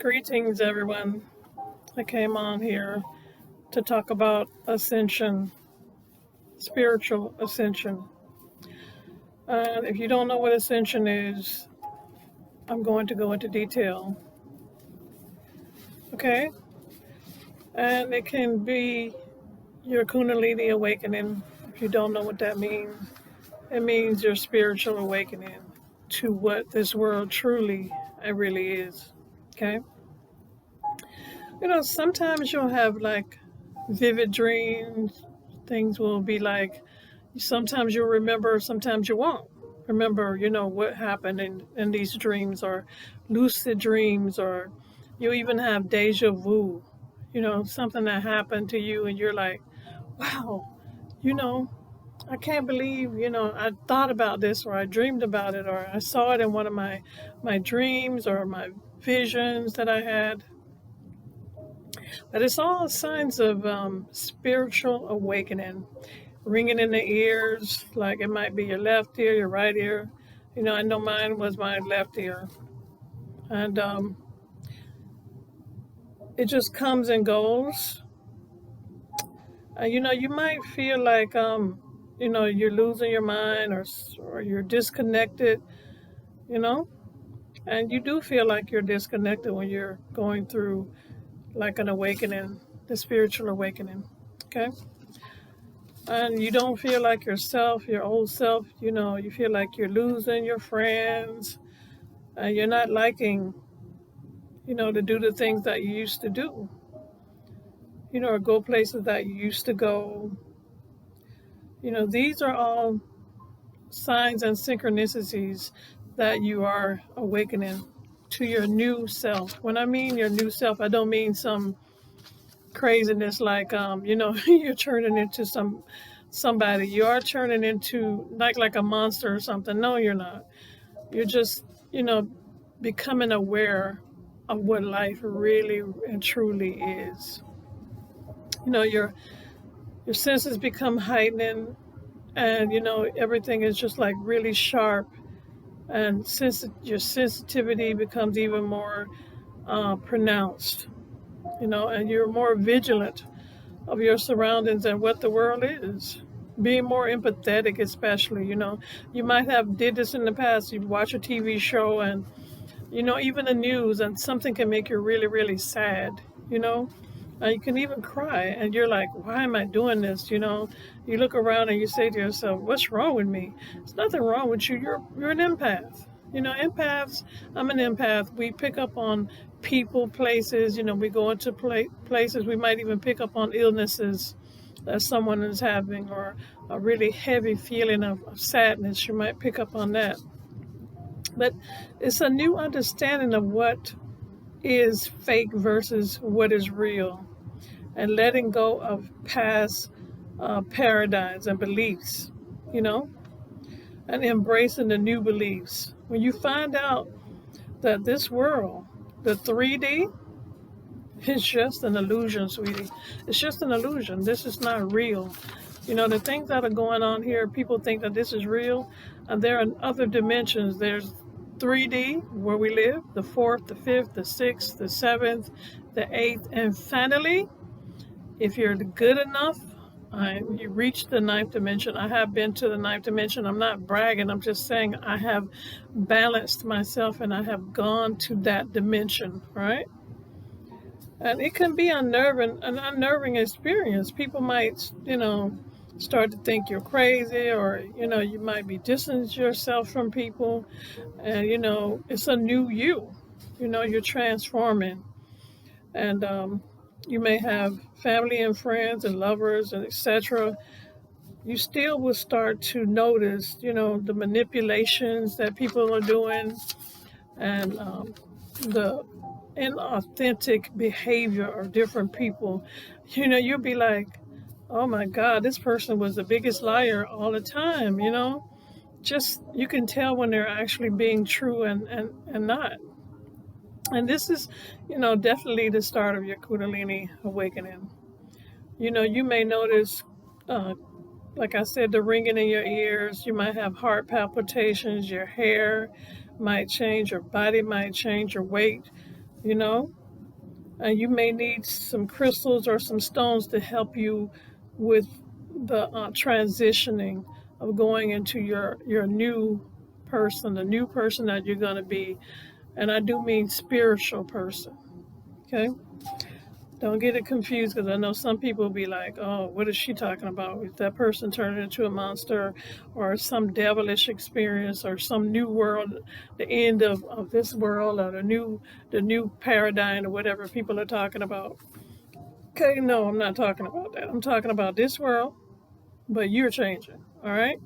Greetings, everyone. I came on here to talk about ascension, spiritual ascension. And if you don't know what ascension is, I'm going to go into detail. Okay? And it can be your Kundalini awakening. If you don't know what that means, it means your spiritual awakening to what this world truly and really is. Okay? Sometimes you'll have like vivid dreams. Things will be like, sometimes you'll remember, sometimes you won't remember, what happened in these dreams, or lucid dreams, or you even have deja vu, something that happened to you and you're like, wow, you know, I can't believe, I thought about this, or I dreamed about it, or I saw it in one of my dreams or my visions that I had. But it's all signs of spiritual awakening, ringing in the ears, like it might be your left ear, your right ear. I know mine was my left ear. And it just comes and goes. You might feel like, you're losing your mind, or you're disconnected, and you do feel like you're disconnected when you're going through like an awakening, the spiritual awakening. Okay? And you don't feel like yourself, your old self, you feel like you're losing your friends, and you're not liking, to do the things that you used to do, or go places that you used to go. These are all signs and synchronicities that you are awakening to your new self. When I mean your new self, I don't mean some craziness like, you're turning into somebody. You are turning into like a monster or something. No, you're not. You're just, becoming aware of what life really and truly is. Your senses become heightened, and everything is just like really sharp, and your sensitivity becomes even more pronounced. And you're more vigilant of your surroundings and what the world is. Being more empathetic, especially. You might have did this in the past. You watch a TV show, and even the news, and something can make you really, really sad. You can even cry, and you're like, why am I doing this? You look around and you say to yourself, what's wrong with me? There's nothing wrong with you. You're an empath. Empaths, I'm an empath. We pick up on people, places, we go into places. We might even pick up on illnesses that someone is having, or a really heavy feeling of sadness. You might pick up on that. But it's a new understanding of what is fake versus what is real, and letting go of past paradigms and beliefs, and embracing the new beliefs. When you find out that this world, the 3D, is just an illusion, sweetie. It's just an illusion. This is not real. The things that are going on here, people think that this is real, and there are other dimensions. There's 3D, where we live, the 4th, the 5th, the 6th, the 7th, the 8th, and finally, if you're good enough, you reach the 9th dimension. I have been to the 9th dimension. I'm not bragging. I'm just saying I have balanced myself, and I have gone to that dimension, right? And it can be an unnerving experience. People might, start to think you're crazy, or, you might be distancing yourself from people. And, it's a new you. You're transforming. And you may have family and friends and lovers and etc. You still will start to notice, the manipulations that people are doing, and the inauthentic behavior of different people. You'll be like, oh my God, this person was the biggest liar all the time, Just, you can tell when they're actually being true and not. And this is, definitely the start of your Kundalini awakening. You may notice, like I said, the ringing in your ears. You might have heart palpitations. Your hair might change. Your body might change. Your weight you know, and you may need some crystals or some stones to help you with the transitioning of going into your new person, the new person that you're going to be. And I do mean spiritual person. Okay, don't get it confused, because I know some people will be like, oh, what is she talking about? Is that person turning into a monster, or some devilish experience, or some new world, the end of this world, or the new paradigm, or whatever people are talking about. Okay, no, I'm not talking about that. I'm talking about this world, but you're changing, all right?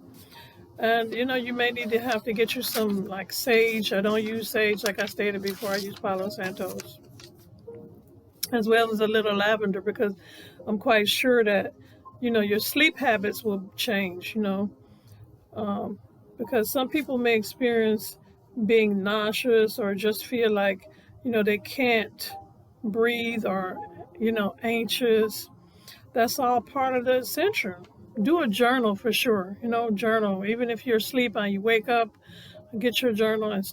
And you may need to have to get you some like sage. I don't use sage like I stated before. I use Palo Santos, as well as a little lavender, because I'm quite sure that your sleep habits will change. Um, because some people may experience being nauseous, or just feel like they can't breathe, or anxious. That's all part of the ascension. Do a journal for sure. Journal. Even if you're asleep and you wake up, get your journal, and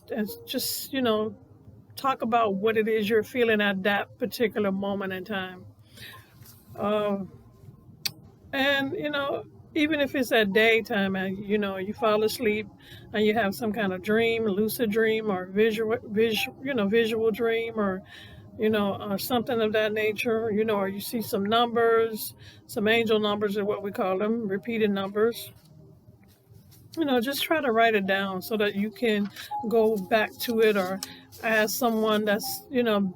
just talk about what it is you're feeling at that particular moment in time. Um, and even if it's at daytime, and you fall asleep and you have some kind of dream, lucid dream, or visual dream, or something of that nature, or you see some numbers, some angel numbers are what we call them, repeated numbers. Just try to write it down so that you can go back to it, or ask someone that's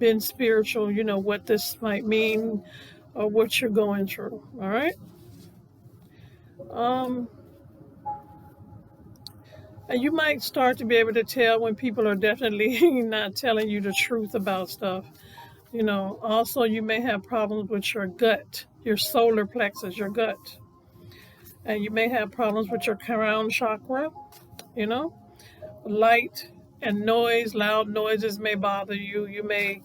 been spiritual, what this might mean, or what you're going through. All right. Um, and you might start to be able to tell when people are definitely not telling you the truth about stuff. Also, you may have problems with your gut, your solar plexus, your gut. And you may have problems with your crown chakra. You know, light and noise, loud noises may bother you. You may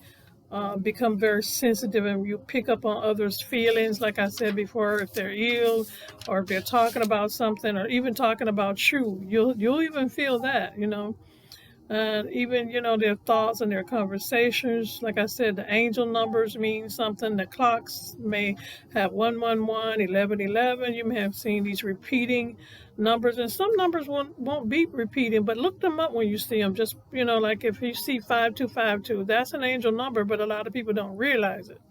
become very sensitive, and you pick up on others' feelings, like I said before, if they're ill, or if they're talking about something, or even talking about you. You'll even feel that. And even their thoughts and their conversations. Like I said, the angel numbers mean something. The clocks may have 111, 1111. You may have seen these repeating numbers, and some numbers won't be repeating, but look them up when you see them. Just like if you see 5252, that's an angel number, but a lot of people don't realize it.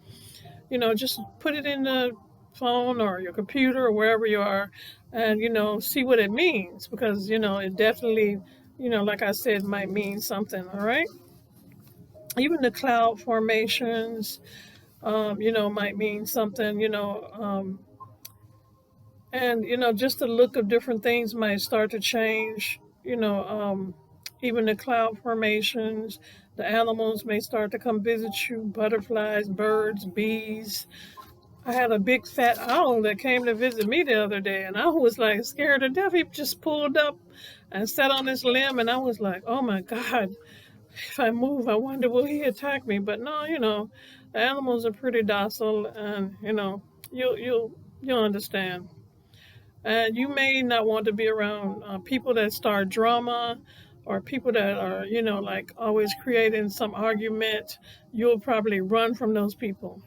Just put it in the phone or your computer or wherever you are, and see what it means, because it definitely, like I said, might mean something. All right. Even the cloud formations, might mean something. And just the look of different things might start to change. Even the cloud formations, the animals may start to come visit you, butterflies, birds, bees. I had a big fat owl that came to visit me the other day, and I was like scared to death. He just pulled up and sat on this limb, and I was like, oh my God, if I move, I wonder will he attack me? But no, the animals are pretty docile, and you'll understand. And you may not want to be around people that start drama, or people that are, like always creating some argument. You'll probably run from those people.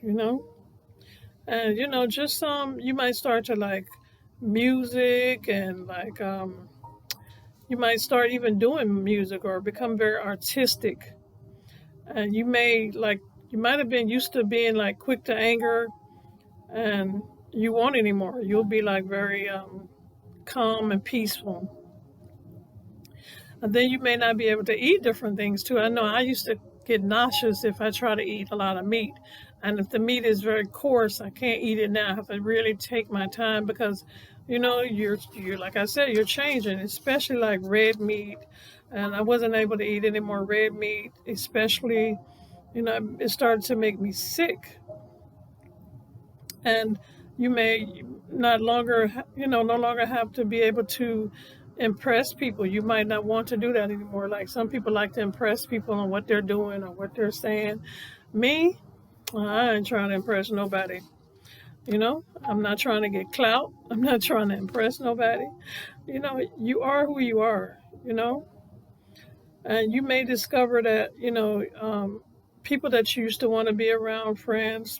And just you might start to like music, and like you might start even doing music, or become very artistic. And you might have been used to being like quick to anger, and you won't anymore. You'll be like very calm and peaceful. And then you may not be able to eat different things too. I know I used to get nauseous if I try to eat a lot of meat. And if the meat is very coarse, I can't eat it now. I have to really take my time, because, you're like I said, you're changing, especially like red meat. And I wasn't able to eat any more red meat, especially, it started to make me sick. And you may no longer have to be able to impress people. You might not want to do that anymore. Like some people like to impress people on what they're doing or what they're saying. Me, I ain't trying to impress nobody. I'm not trying to get clout. I'm not trying to impress nobody. You are who you are. And you may discover that people that you used to want to be around, friends,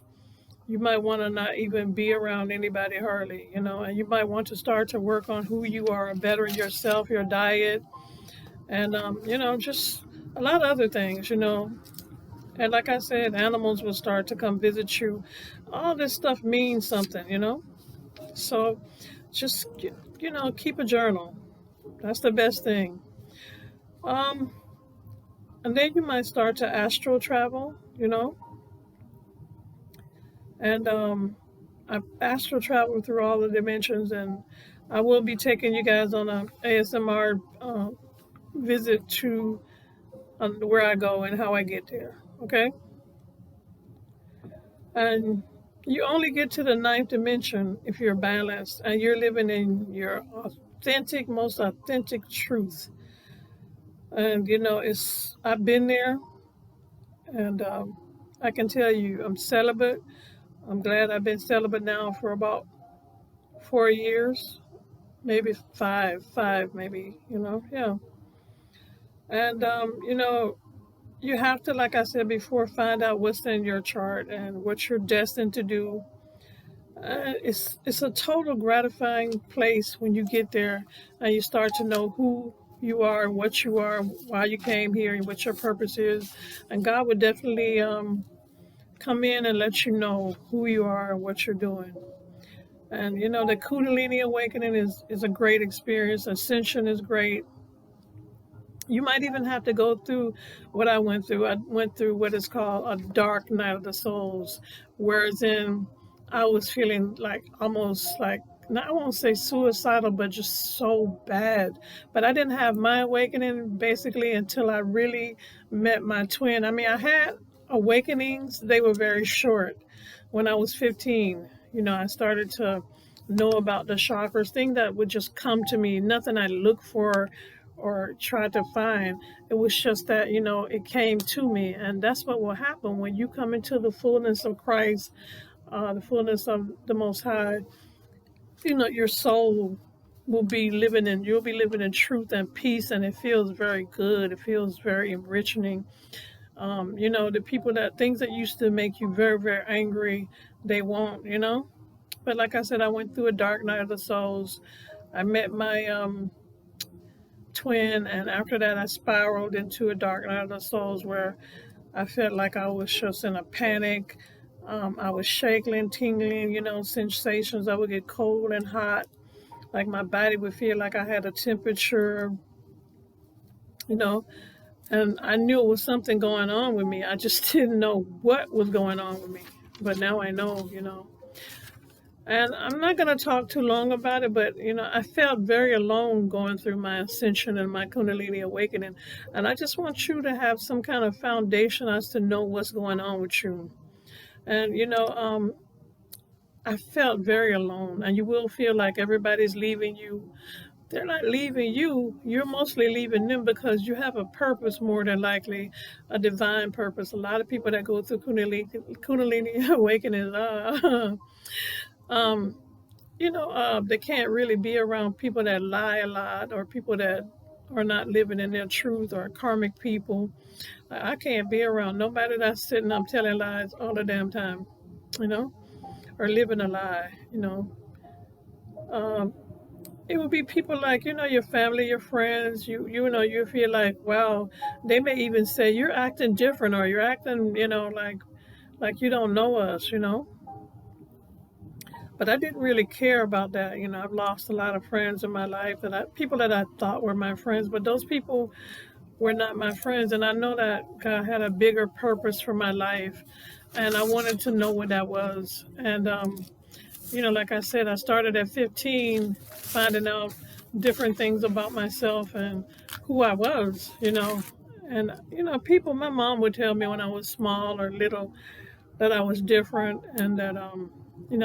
you might want to not even be around anybody hardly, and you might want to start to work on who you are, better yourself, your diet, and, just a lot of other things. And like I said, animals will start to come visit you. All this stuff means something. So just, keep a journal. That's the best thing. Um, and then you might start to astral travel. And I astral travel through all the dimensions, and I will be taking you guys on a ASMR visit to where I go and how I get there. Okay, and you only get to the ninth dimension if you're balanced and you're living in your most authentic truth. And it's I've been there, and I can tell you, I'm celibate. I'm glad I've been celibate now for about 4 years, maybe five, maybe, yeah. And, you have to, like I said before, find out what's in your chart and what you're destined to do. It's a total gratifying place when you get there and you start to know who you are, what you are, why you came here, and what your purpose is. And God would definitely come in and let you know who you are and what you're doing. And the Kundalini awakening is a great experience. Ascension is great. You might even have to go through what I went through. I went through what is called a dark night of the souls, whereas in I was feeling like almost like, I won't say suicidal, but just so bad. But I didn't have my awakening basically until I really met my twin. I mean, I had awakenings, they were very short. When I was 15, I started to know about the chakras, thing that would just come to me, nothing I look for or try to find. It was just that, it came to me. And that's what will happen when you come into the fullness of Christ, the fullness of the Most High. Your soul you'll be living in truth and peace, and it feels very good. It feels very enriching. The people things that used to make you very, very angry, they won't. But like I said, I went through a dark night of the souls. I met my twin, and after that I spiraled into a dark night of the souls where I felt like I was just in a panic. I was shaking, tingling, sensations. I would get cold and hot, like my body would feel like I had a temperature, you know and I knew it was something going on with me. I just didn't know what was going on with me, but now I know. And I'm not going to talk too long about it, but I felt very alone going through my ascension and my Kundalini awakening. And I just want you to have some kind of foundation as to know what's going on with you. And I felt very alone, and you will feel like everybody's leaving you. They're not leaving you. You're mostly leaving them because you have a purpose, more than likely, a divine purpose. A lot of people that go through Kundalini awakening, um, they can't really be around people that lie a lot, or people that are not living in their truth, or karmic people. I can't be around nobody that's sitting up telling lies all the damn time, you know, or living a lie, Um, it would be people like, your family, your friends. You feel like, wow, they may even say you're acting different, or you're acting, like you don't know us. But I didn't really care about that. I've lost a lot of friends in my life, people that I thought were my friends, but those people were not my friends. And I know that God had a bigger purpose for my life, and I wanted to know what that was. And like I said, I started at 15, finding out different things about myself and who I was. And, my mom would tell me when I was small or little that I was different, and that, I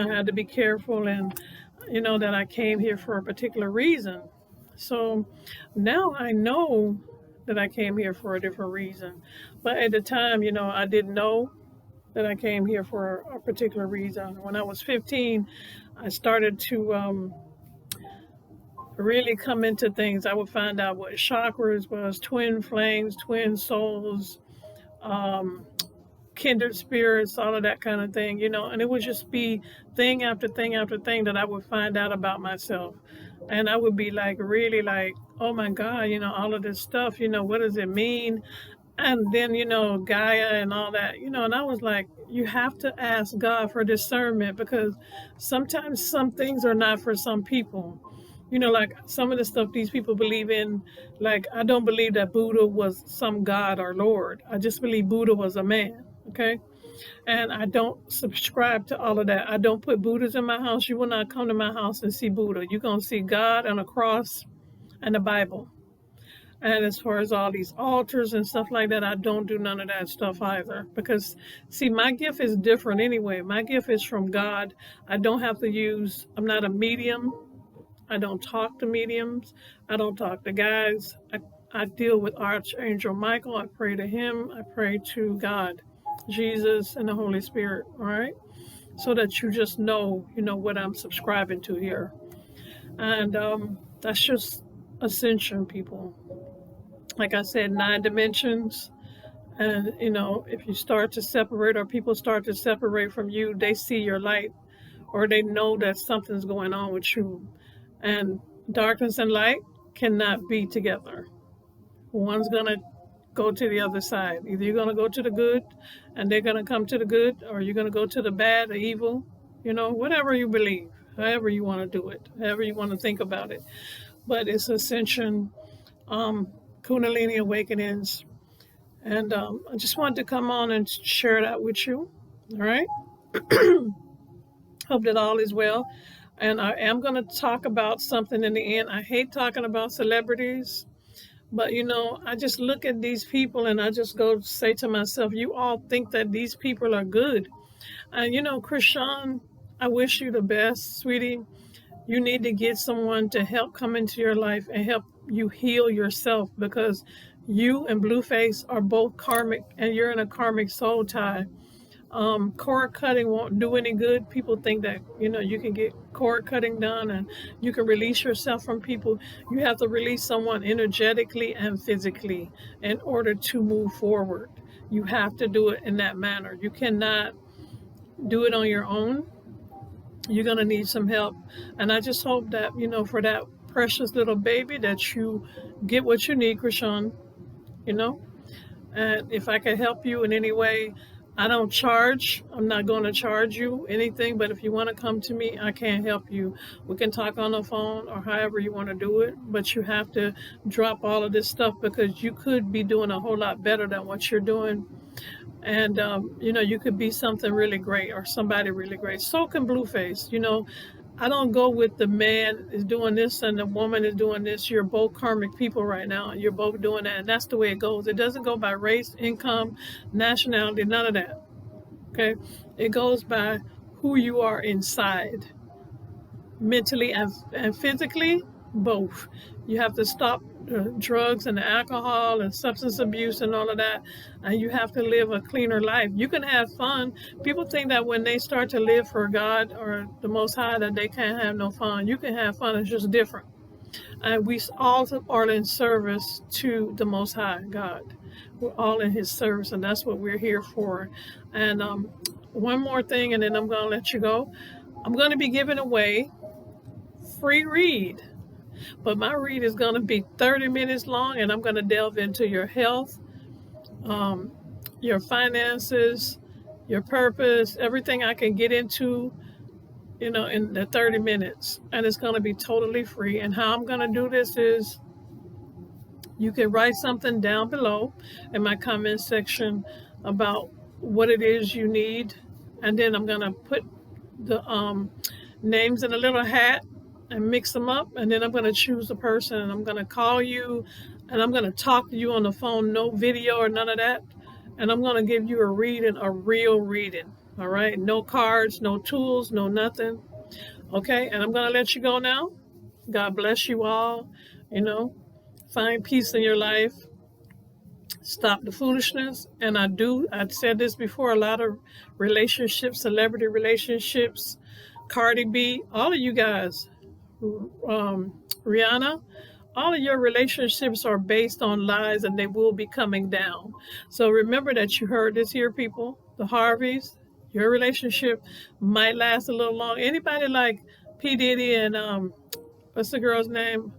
had to be careful, and, that I came here for a particular reason. So now I know that I came here for a different reason. But at the time, I didn't know that I came here for a particular reason. When I was 15, I started to really come into things. I would find out what chakras was, twin flames, twin souls, um, kindred spirits, all of that kind of thing, you know, and it would just be thing after thing after thing that I would find out about myself. And I would be like, really like, oh my God, you know, all of this stuff, you know, what does it mean? And then, you know, Gaia and all that, you know, and I was like, you have to ask God for discernment because sometimes some things are not for some people. You know, like some of the stuff these people believe in, like I don't believe that Buddha was some God or Lord. I just believe Buddha was a man, okay? And I don't subscribe to all of that. I don't put Buddhas in my house. You will not come to my house and see Buddha. You're going to see God and a cross and the Bible. And as far as all these altars and stuff like that, I don't do none of that stuff either. Because, see, my gift is different anyway. My gift is from God. I don't have to use, I'm not a medium. I don't talk to mediums. I don't talk to guys. I deal with Archangel Michael. I pray to him. I pray to God, Jesus, and the Holy Spirit. All right? So that you just know, you know, what I'm subscribing to here. And that's just ascension, people. Like I said, 9 dimensions. And, you know, if you start to separate or people start to separate from you, they see your light or they know that something's going on with you. And darkness and light cannot be together. One's going to go to the other side. Either you're going to go to the good and they're going to come to the good, or you're going to go to the bad, the evil, you know, whatever you believe, however you want to do it, however you want to think about it. But it's Ascension, Kundalini Awakenings. And I just wanted to come on and share that with you. All right. Hope that all is well. And I am going to talk about something in the end. I hate talking about celebrities, but you know, I just look at these people and I just go say to myself, you all think that these people are good. And you know, Chrisean, I wish you the best, sweetie. You need to get someone to help come into your life and help you heal yourself, because you and Blueface are both karmic and you're in a karmic soul tie. Cord cutting won't do any good. People think that, you know, you can get cord cutting done and you can release yourself from people. You have to release someone energetically and physically in order to move forward. You have to do it in that manner. You cannot do it on your own. You're going to need some help. And I just hope that, you know, for that precious little baby, that you get what you need, Chrisean, you know. And if I can help you in any way, I don't charge. I'm not going to charge you anything, but if you want to come to me, I can help you. We can talk on the phone or however you want to do it, but you have to drop all of this stuff because you could be doing a whole lot better than what you're doing. And, you know, you could be something really great or somebody really great. So can Blueface, you know. I don't go with the man is doing this and the woman is doing this. You're both karmic people right now. You're both doing that. And that's the way it goes. It doesn't go by race, income, nationality, none of that. Okay? It goes by who you are inside, mentally and physically, both. You have to stop drugs and the alcohol and substance abuse and all of that, and you have to live a cleaner life. You can have fun. People think that when they start to live for God or the Most High that they can't have no fun. You can have fun. It's just different. And we all are in service to the Most High God. We're all in His service, and that's what we're here for. And one more thing, and then I'm going to let you go. I'm going to be giving away free read. But my read is going to be 30 minutes long, and I'm going to delve into your health, your finances, your purpose, everything I can get into, you know, in the 30 minutes. And it's going to be totally free. And how I'm going to do this is you can write something down below in my comment section about what it is you need. And then I'm going to put the names in a little hat and mix them up, and then I'm going to choose the person, and I'm going to call you, and I'm going to talk to you on the phone, no video or none of that, and I'm going to give you a reading, a real reading, all right? No cards, no tools, no nothing, okay? And I'm going to let you go now. God bless you all, you know. Find peace in your life. Stop the foolishness. And I've said this before, a lot of relationships, celebrity relationships, Cardi B, all of you guys, Rihanna, all of your relationships are based on lies, and they will be coming down. So remember that you heard this here, people. the Harveys, your relationship might last a little long. Anybody like P. Diddy and what's the girl's name?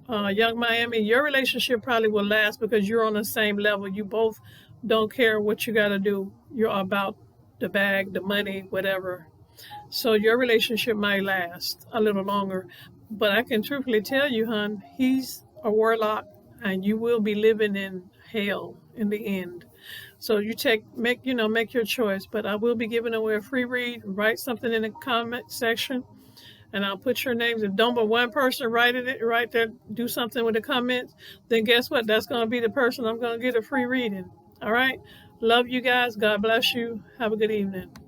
Young Miami, your relationship probably will last because you're on the same level. You both don't care what you got to do. You're about the bag, the money, whatever. So your relationship might last a little longer. But I can truthfully tell you, hon, he's a warlock and you will be living in hell in the end. So you make your choice. But I will be giving away a free read. Write something in the comment section and I'll put your names. If don't but one person write right there, do something with the comments, then guess what? That's going to be the person I'm going to get a free reading. All right. Love you guys. God bless you. Have a good evening.